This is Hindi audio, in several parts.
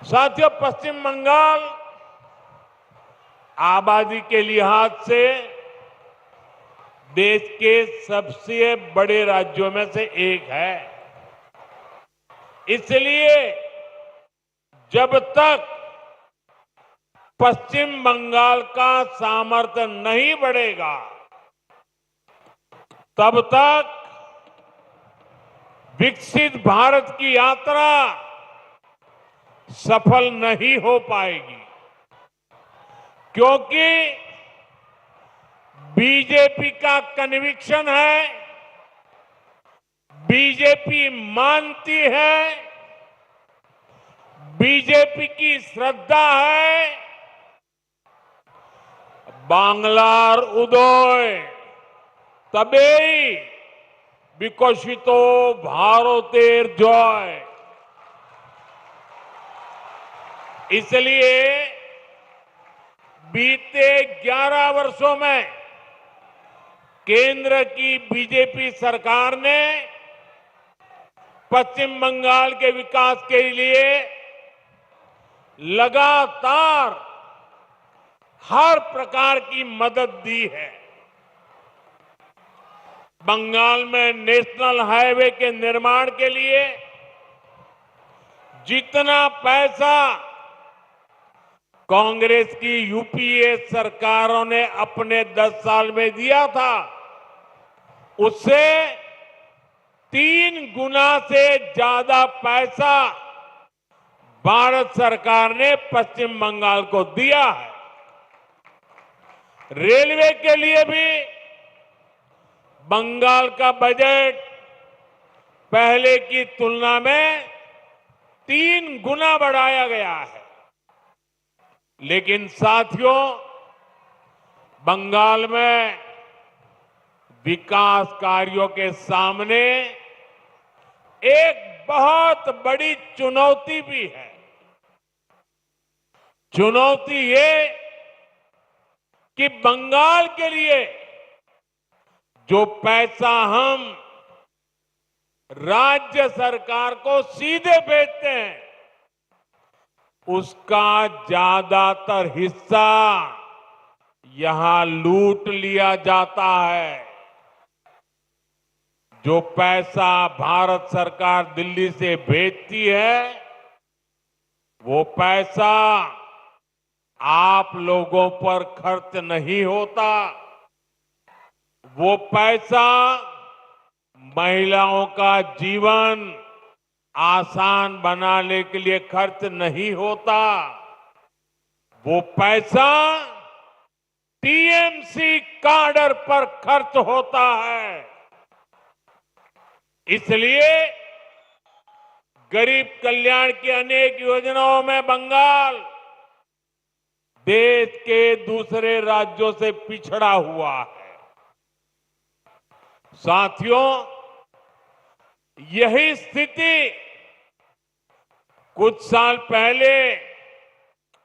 साथियों, पश्चिम बंगाल आबादी के लिहाज से देश के सबसे बड़े राज्यों में से एक है। इसलिए जब तक पश्चिम बंगाल का सामर्थ्य नहीं बढ़ेगा, तब तक विकसित भारत की यात्रा सफल नहीं हो पाएगी, क्योंकि बीजेपी का कन्विक्शन है, बीजेपी मानती है, बीजेपी की श्रद्धा है, बांग्लार उदय तबेई विकसितो भारतेर जय। इसलिए बीते 11 वर्षों में केंद्र की बीजेपी सरकार ने पश्चिम बंगाल के विकास के लिए लगातार हर प्रकार की मदद दी है। बंगाल में नेशनल हाईवे के निर्माण के लिए जितना पैसा कांग्रेस की यूपीए सरकारों ने अपने 10 साल में दिया था, उससे 3 गुना से ज्यादा पैसा भारत सरकार ने पश्चिम बंगाल को दिया है। रेलवे के लिए भी बंगाल का बजट पहले की तुलना में 3 गुना बढ़ाया गया है। लेकिन साथियों, बंगाल में विकास कार्यों के सामने एक बहुत बड़ी चुनौती भी है। चुनौती ये कि बंगाल के लिए जो पैसा हम राज्य सरकार को सीधे भेजते हैं, उसका ज्यादातर हिस्सा यहां लूट लिया जाता है। जो पैसा भारत सरकार दिल्ली से भेजती है, वो पैसा आप लोगों पर खर्च नहीं होता। वो पैसा महिलाओं का जीवन आसान बनाने के लिए खर्च नहीं होता। वो पैसा टीएमसी काडर पर खर्च होता है। इसलिए गरीब कल्याण की अनेक योजनाओं में बंगाल देश के दूसरे राज्यों से पिछड़ा हुआ है। साथियों, यही स्थिति कुछ साल पहले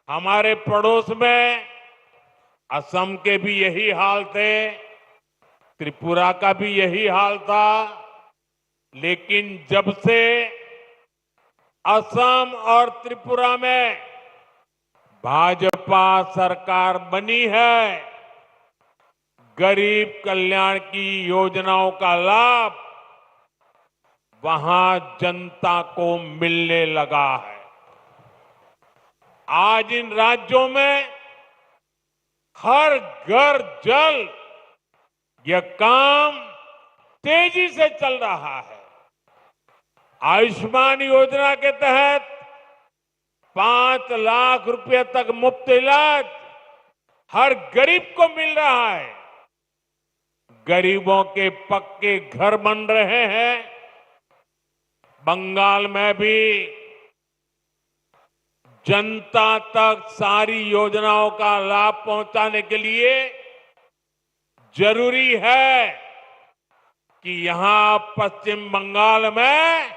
हमारे पड़ोस में असम के भी यही हाल थे, त्रिपुरा का भी यही हाल था। लेकिन जब से असम और त्रिपुरा में भाजपा सरकार बनी है, गरीब कल्याण की योजनाओं का लाभ वहां जनता को मिलने लगा है। आज इन राज्यों में हर घर जल यह काम तेजी से चल रहा है। आयुष्मान योजना के तहत 5 लाख रुपए तक मुफ्त इलाज हर गरीब को मिल रहा है। गरीबों के पक्के घर बन रहे हैं। बंगाल में भी जनता तक सारी योजनाओं का लाभ पहुंचाने के लिए जरूरी है कि यहां पश्चिम बंगाल में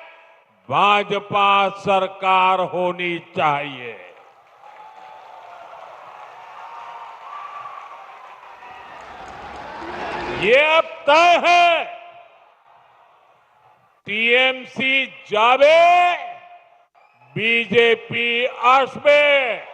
भाजपा सरकार होनी चाहिए। ये अब तय है। टीएमसी जावे, बीजेपी अर्श में